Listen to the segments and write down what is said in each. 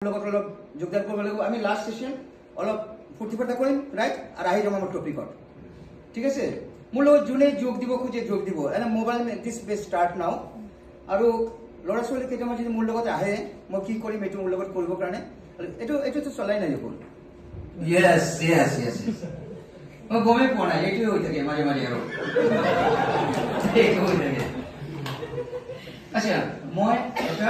লগত অলপ যোগদান কৰিব লাগিব আমি লাষ্ট সেশন অলপ ফুৰ্তি ফাৰ্তা কৰিম ৰাইট আৰু আহি যাম আমাৰ টপিকত ঠিক আছে মোৰ লগত যোনে যোগ দিব খুজে যোগ দিব এনে mobile this base start now আৰু লৰা ছোৱালী কেইটামান যদি মোৰ লগত আহে মই কি কৰিম এইটো মোৰ লগত কৰিব কাৰণে এইটো তো চলাই নাই দেখোন yes মই গমে পোৱা নাই এইটো হৈ থাকে মাঝে মাঝে আৰু এইটো হৈ থাকে আচ্ছা মই এটা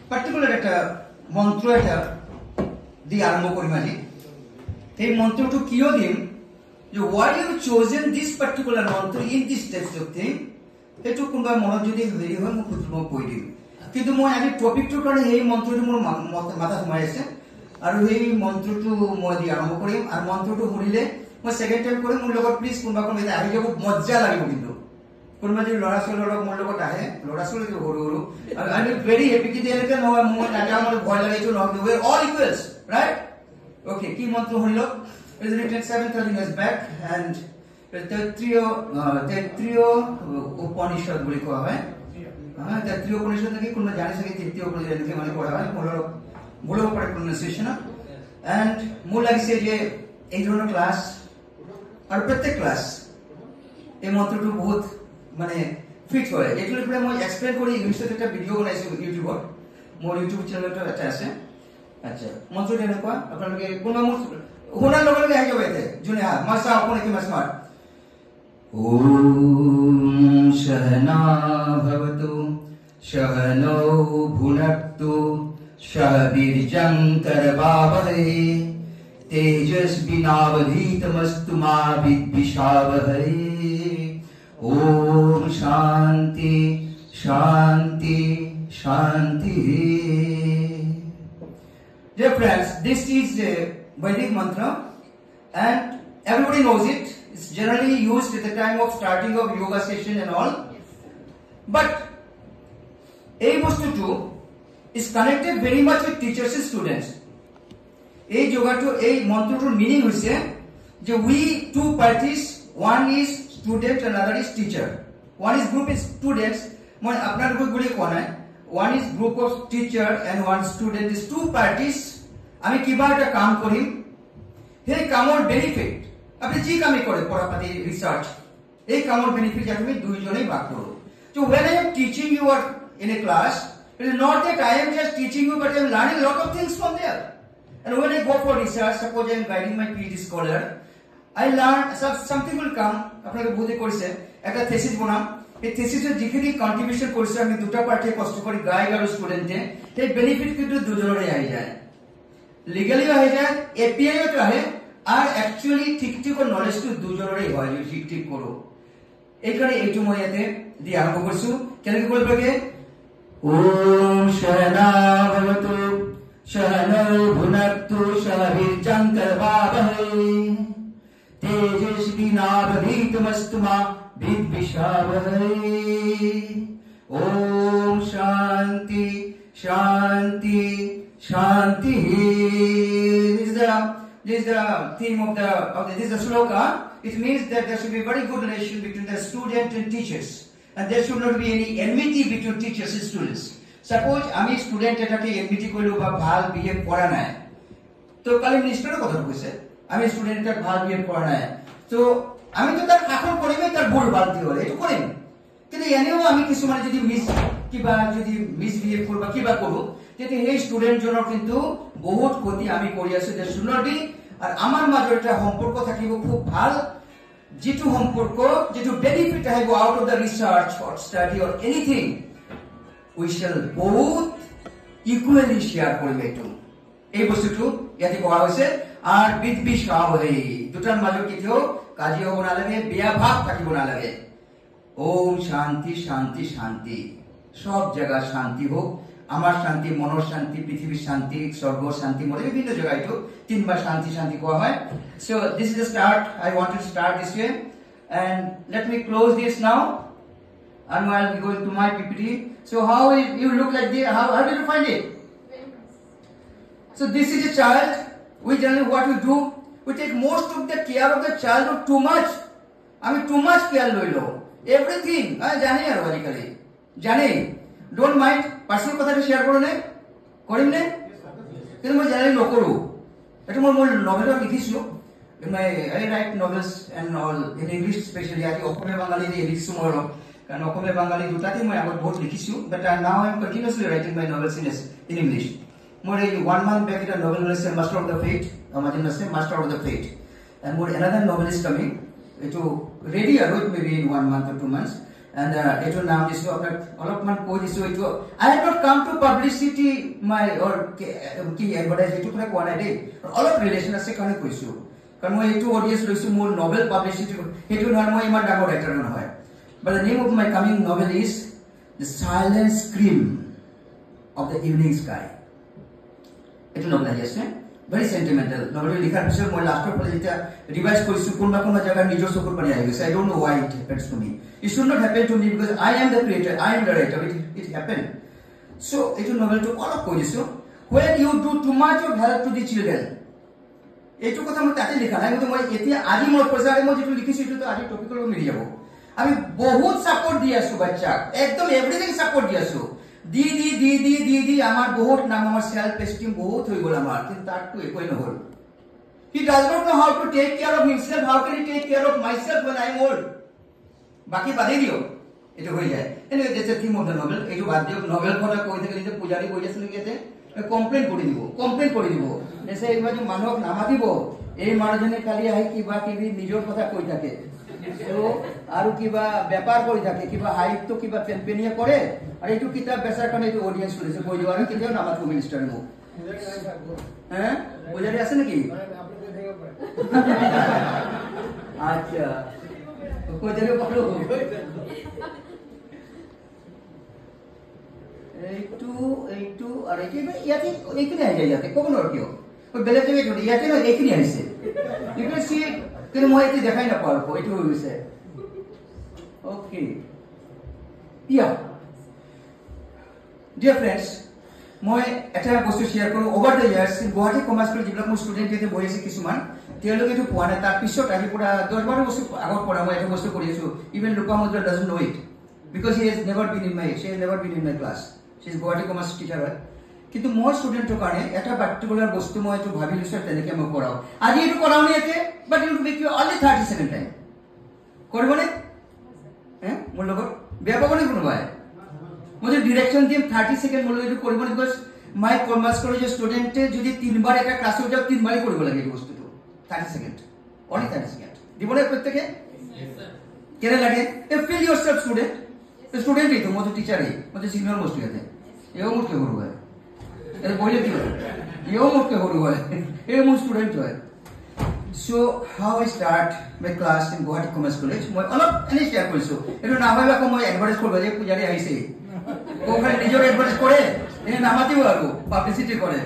পার্টিকুলার একটা মন্ত্র এটা দি আরম্ভ করিম আজি এই মন্ত্রটো কিয় দিম যে why you chosen this particular mantra in this types of thing এটো কোনবা মনত যদি হেৰি হয় মই খুব কৈ দিম কিন্তু মই আজি টপিকটোৰ কাৰণে এই মন্ত্ৰটো মোৰ মাথা সোমাই আছে আৰু এই মন্ত্ৰটো মই দি আৰম্ভ কৰিম আৰু মন্ত্ৰটো শুনিলে মই সেকেন্ড টাইম কৰিম মোৰ লগত প্লিজ কোনবা আহি যাব মজা লাগিব কিন্তু কোনবা যদি লৰা ছোৱালীৰ লগত মোৰ লগত আহে লৰা ছোৱালী সৰু সৰু আই এম ভেৰি হেপি কি দেলকে নহয় মই নাযাওঁ মোৰ ভয় লাগে এইটো নহয় we are all equals right okay কি মন্ত্র হইল it is written 7,000 years back and তৃতীয় উপনিষদ বলি কোৱা হয় তৃতীয় উপনিষদ নাকি কোন জানে সকে তৃতীয় উপনিষদ নাকি মানে পড়া হয় বলো পড়ে প্রনাউন্সিয়েশন and মূল লাগিছে যে এই ধরনের ক্লাস আর প্রত্যেক ক্লাস এই মন্ত্রটো বহুত মানে ফিট হয় এগুলো পরে মই এক্সপ্লেইন করি ইংলিশত একটা ভিডিও বনাইছো ইউটিউবত মোৰ ইউটিউব চ্যানেলটা এটা আছে আচ্ছা মন্ত্ৰটা এনেকুৱা আপোনালোকে কোন মন্ত্ৰ শুনাৰ লগে লগে আহি যাব এতে যোনে মাসা আপুনি কি মাসমাৰ ওম শহনা ভবতু শহনৌ ভুনক্তু শহ বীর্যং করবাবহৈ তেজস্বিনাবধীতমস্তু মা বিদ্বিষাবহৈ Om Shanti Shanti Shanti. Dear friends, this is the Vedic mantra and everybody knows it. It's generally used at the time of starting of yoga session and all. But এই বস্তুটো is connected very much with teachers and students. এই যোগাটো এই মন্ত্ৰটোৰ meaning হৈছে যে we two parties, one is student and another is teacher. One is group is students. Moi apnar group boli kona hai. One is group of teacher and one student is two parties. Ami kiba eta kaam korim. Hey kamor benefit. Apni ji kami kore porapati research. Ei kamor benefit apni dui jonei bag koro. So when I am teaching you or in a class, it is not that I am just teaching you, but I am learning a lot of things from there. And when I go for research, suppose I am guiding my PhD scholar, I learn something will come. আপনাকে বুঝে কৰিছে একটা thesis বনাম এই থিসিসেৰ যিখিনি কন্ট্ৰিবিউশন কৰিছে আমি দুটা পাৰ্টি কষ্ট কৰি গাইড আৰু স্টুডেন্টে এই বেনিফিট কিন্তু দুজনৰে আহি যায় লিগালি আহি যায় এপিআই ও আহে আৰ অ্যাকচুয়ালি ঠিক নলেজটো দুজনৰে হয় যদি ঠিক কৰো এইখানে এইটো মই ইয়াতে দি আৰম্ভ কৰিছো কেনেকৈ কৰিব লাগে ওম শহনা ভবতু শহনৌ ভুনক্তু শহ বীর্যং করবাবহৈ तेजस्विनावधीतमस्तु मा विद्विषावहै ओम शांति शांति शांति this is the theme of this is the sloka it means that there should be very good relation between the student and teachers and there should not be any enmity between teachers and students suppose ami student এটাকে enmity কইলো বা ভাল behave কৰা নাই তো কালি মিনিস্টারের কথা কইছে আমি স্টুডেন্টটার ভাল বিহেভ করা নাই তো আমি তো তার শাসন করিমে তার ভুল বালতি হলে এটো করিম কিন্তু এনেও আমি কিছু মানে যদি মিসবিহেভ করবা কিবা করো তেতে এই স্টুডেন্ট জনৰ কিন্তু বহুত ক্ষতি আমি কৰি আছো যে শুনবি আর আমার মাঝে একটা সম্পর্ক থাকিব খুব ভাল যেটো সম্পর্ক যেটো বেনিফিট আহিব out of the research or study or anything we shall বহুত ইকুয়ালি শেয়ার করিব এটো এই বস্তুটো ইয়াতে কোৱা হৈছে আৰ বিদ্বিষাবহৈ দুটাৰ মাজত কেতিয়াও কাজি হ'ব নালাগে বিয়া ভাগ থাকিব নালাগে ওম শান্তি শান্তি শান্তি সব জায়গা শান্তি হোক আমার শান্তি মনৰ শান্তি পৃথিবীৰ শান্তি স্বৰ্গ শান্তি মধ্যে বিভিন্ন জায়গায় তো তিনবাৰ শান্তি শান্তি কোৱা হয় so this is the start I want to start this way and let me close this now and I'll be going to my PPT so how you look like this how did you find it so this is a child we generally what we do we take most of the care of the child of too much আমি too much care লইলো everything জানি আর বাজিকালি জানি don't mind personal কথাটা share করো না করিম না কিন্তু মই generally নকৰোঁ এইটো মই মোৰ নভেলত লিখিছোঁ I write novels and all in English especially আজি অসমীয়া বাঙালী লিখিছোঁ মই অলপ কাৰণ অসমীয়া বাঙালী দুটাতে মই আগত বহুত লিখিছোঁ but now I am continuously writing my novels in English মোৰ এই 1 month back এটা novel ওলাইছে Master of the Fate আমাদের আছে Master of the Fate and more another novel is coming it ready or maybe in 1 month or 2 months and it will now this আপনার অলপমান কৈ দিছো এটো I have not come to publicity my or কি advertise এটো কোনে কোৱা নাই দেই অলপ ৰিলেশন আছে কাৰণে কৈছো কাৰণ মই এটো অডিয়েন্স লৈছো মোৰ novel publicity এটো নহয় মই ইমান ডাঙৰ ৰাইটাৰ নহয় but the name of my coming novel is The Silent Scream of the Evening Sky এটো novel আছে very sentimental novel লিখাৰ পিছত মই লাষ্টৰ ফালে যেতিয়া ৰিভাইজ কৰিছো কোনবা জায়গা নিজৰ চকুৰ পানী আহি গৈছে I don't know why it happens to me it should not happen to me because I am the creator I am the writer it happened so it novel to all of কৰিছো when you do too much of help to the children এটো কথা মই তাতে লিখা নাই কিন্তু মই এতিয়া আজি মই পজাৰে মই যেটো লিখিছো এটো তো আজি টপিকৰ লগত মিলি যাব আমি বহুত সাপোর্ট দি আছো বাচ্চা একদম এভরিথিং সাপোর্ট দি আছো দি আমার বহুত নাম আমার সেলফ এস্টিম বহুত হই গল আমার কিন্তু তার তো একই না হল he does not know how to take care of himself how can he take care of myself when I am old বাকি বাদে দিও এটা হই যায় এনে যেতে থিম অফ দ্য নোবেল এইটো বাদ দিও নোবেল কথা কই থাকে যে পূজারি কই যাছিল কিতে কমপ্লেইন কৰি দিব এসে এইবা যে মানক নামা দিব এই মানুহজনে খালি আহি কিবা কিবি নিজৰ কথা কই থাকে তো আৰু কিবা ব্যাপাৰ কৰি থাকে কিবা হাইপ তো কিবা পেম্পেনিয়া কৰে আৰু এইটো কিতাপ বেচাৰ কাৰণে এইটো অডিয়েন্স লৈছে কই দিব আৰু কিতেও নামাত কো মিনিষ্টাৰ মো হ্যাঁ পূজাৰি আছে নাকি আচ্ছা কই দিলে পাৰো এইটো আৰ ইয়াতে এইখিনি আহি যায় ইয়াতে ক'ব নোৱাৰো কিয় ওই বেলেগ জায়গায় ধৰি ইয়াতে ন এইখিনি আহিছে you can see কিন্তু মই এটি দেখাই না পারবো এইটো হৈ গৈছে ওকে ডিয়ার ফ্রেন্ডস মই এটা বস্তু শেয়ার কৰো over the years Guwahati commerce college যিবিলাক মোৰ ষ্টুডেন্ট এতে বহি আছে কিছুমান তেওঁলোকে এইটো পোৱা নাই তাৰ পিছত আহি পুৰা 10-12 বছৰ আগৰ পৰা মই এটা বস্তু কৰি আছো even Lopamudra doesn't know it because she has never been in my class she is Guwahati commerce teacher হয় কিন্তু মই ষ্টুডেন্টৰ কাৰণে এটা পাৰ্টিকুলাৰ বস্তু মই এইটো ভাবি লৈছো তেনেকে মই কৰাও আজি এইটো কৰাও নি এতে but you make you only 30 second time কৰিবনে হ্যাঁ মোৰ লগত বেয়া পাবনে কোনোবাই মই ডিৰেকশন দিম 30 সেকেন্ড মোৰ এইটো কৰিবনে বিকজ মাই কমাৰ্চ কলেজৰ ষ্টুডেন্টে যদি তিনবাৰ এটা ক্লাছৰ যাব তিনবাৰই কৰিব লাগে এই বস্তুটো 30 সেকেন্ড অনলি 30 সেকেন্ড দিবনে প্ৰত্যেকে কেনে লাগে এ ফিল ইয়োরসেলফ স্টুডেন্ট এই তো মই টিচারই মই সিনিয়র মোস্ট ইয়াতে এও মোট কে করব এ বইলে কি এও মোট কে করব এ মোট স্টুডেন্ট হয় so how I start my class in Guwahati Commerce College মই অলপ এনে শেয়ার কৰিছো এটো না হয় আকৌ মই এডভাৰটাইজ কৰিব যে পূজাৰী আহিছে কোখানে নিজৰ এডভাৰটাইজ কৰে এনে নামাতিব আৰু পাবলিসিটি কৰে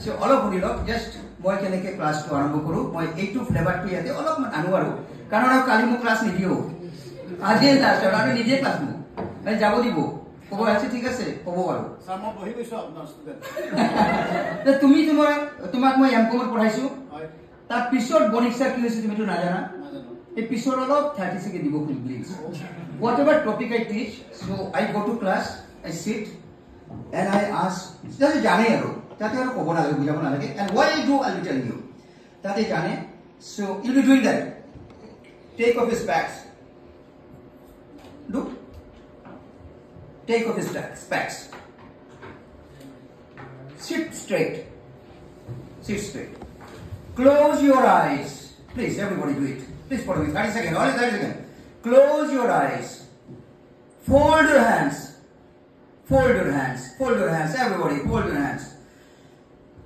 so অলপ শুনি লওক জাস্ট মই কেনেকে ক্লাছটো আৰম্ভ কৰো মই এইটো ফ্লেভাৰটো ইয়াতে অলপ আনো আৰু কাৰণ কালি মই ক্লাছ নিদিও আজি লাষ্ট আৰু নিজে ক্লাছ মু আমি যাব দিব কব আছে ঠিক আছে কব আৰু স্যাৰ মই বহি গৈছো আপোনাৰ ষ্টুডেন্ট তুমি তোমাক মই এমকমত পঢ়াইছো হয় তাৰ পিছত বনিক্সা কি হৈছে তুমি তো নাজানা নাজানো এই পিছত অলপ 30 সেকেন্ড দিব please whatever topic I teach so I go to class I sit and I ask just জানে আৰু তাতে আৰু কব না বুজাব না লাগে and why I do I'll be telling you তাতে জানে so you'll be doing that take off his specs do take off his specs sit straight close your eyes please everybody do it please follow me 30 seconds only 30 seconds close your eyes fold your hands everybody fold your hands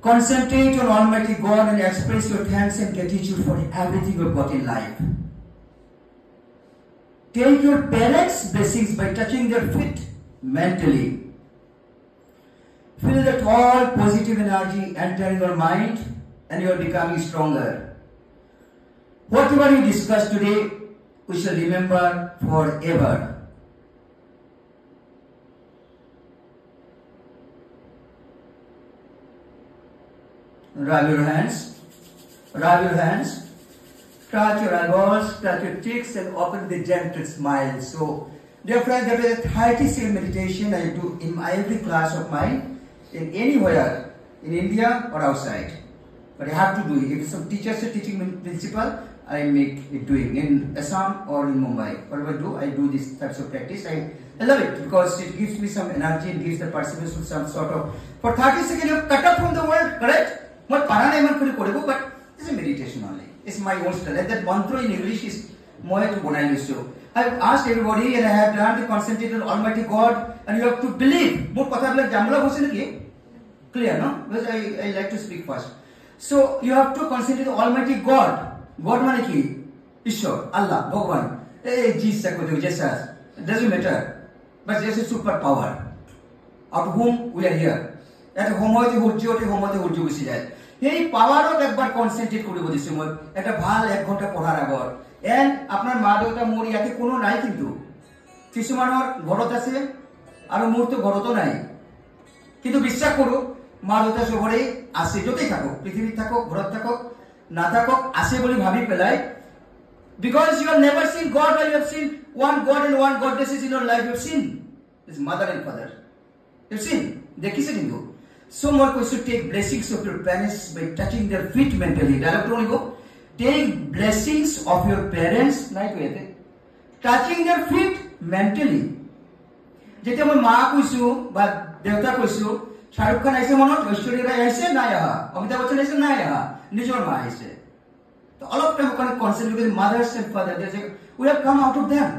concentrate on Almighty God and express your thanks and gratitude for everything you've got in life. Take your parents' blessings by touching their feet mentally. Feel that all positive energy entering your mind and you are becoming stronger. Whatever you discussed today, we shall remember forever. Rub your hands, touch your elbows, touch your cheeks and open the gentle smile. So, dear friends, that is a 30-second meditation I do in every class of mine, in anywhere. in India or outside. But I have to do it. If some teachers are teaching principal, I make it doing in Assam or in Mumbai. Whatever I do these types of practice. I love it because it gives me some energy, it gives the participants some sort of, for 30 seconds you cut up from the world, correct? But it's a meditation only. It's my own style. And that mantra in English is Moya to Bonai so. I've asked everybody and I have learned to concentrate on Almighty God and you have to believe. Clear, no? Because I like to speak fast. So you have to concentrate on Almighty God. God mane ki? Ishwar, Allah, Bhagwan. Hey, Jesus, it doesn't matter. But there's a super power out of whom we are here. That homote hurjo besi jay. Hey, power of ekbar concentrate koribo dise moi. Eta bhal 1 ঘন্টা পড়ার আগর and আপনার মা দেউতা মোর ইয়াতে কোনো নাই কিন্তু কিছুমানৰ ঘৰত আছে আৰু মোৰ তো ঘৰতো নাই কিন্তু বিশ্বাস কৰো মা দেউতা সবৰে আছে যতেই থাকো পৃথিৱীত থাকো ঘৰত থাকো না থাকো আছে বুলি ভাবি পেলাই because you have never seen God or you have seen one God and one goddesses in your life you have seen his mother and father you have seen দেখিছে কিন্তু so more question to take blessings of your parents by touching their feet mentally dialogue to go take blessings of your parents touching their feet mentally যেতিয়া মই মা কৈছো বা দেউতা কৈছো শাহৰুখ খান আইছে মনত ঐশ্বৰ্য ৰায় আইছে নাই আহা অমিতাভ বচ্চন আইছে নাই আহা নিজৰ মা আইছে তো all of them can concentrate with mothers and fathers we have come out of them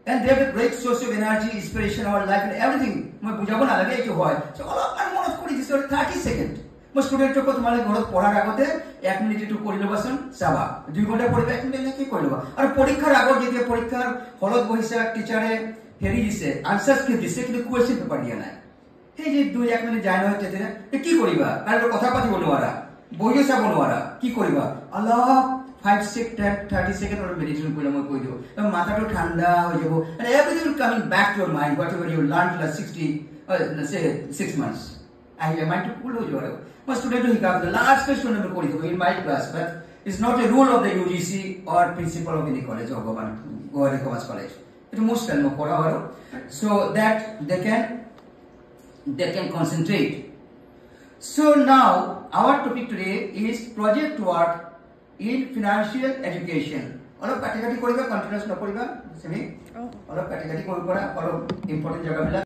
and they have a great source of energy inspiration our life and everything মই বুজাব না লাগে কি হয় so all of them মনত কৰি দিছে 30 second মই স্টুডেন্টক তোমালে ঘৰত পঢ়াৰ আগতে 1 মিনিট একটু কৰি লবাচোন চাবা 2 ঘন্টা পঢ়িবা 1 মিনিট কি কৰি লবা আৰু পৰীক্ষাৰ আগত যেতিয়া পৰীক্ষাৰ হলত বহিছে টিচাৰে হেৰি দিছে আনসার কি দিছে কিন্তু কোয়েশ্চন পেপার দিয়া নাই এই যে 2-1 মিনিট যায় না হতে কি করিবা কারণ কথা পাতিব নোৱাৰা বহিও চাব নোৱাৰা কি করিবা Allah 5 second 30 second or meditation কইলে মই কই দিও মাথাটো ঠান্ডা হয়ে যাব and everything will coming back to your mind whatever you learned last 60 say 6 months I mind to pull হয়ে যাবে my student who got the last question আমি করি দেব in my class but it's not a rule of the UGC or principal of any college or Goa Commerce College it most no pora haro so that they can concentrate so now our topic today is project work in financial education all of category koriba continuous no koriba semi all of category koriba all of important jaga bila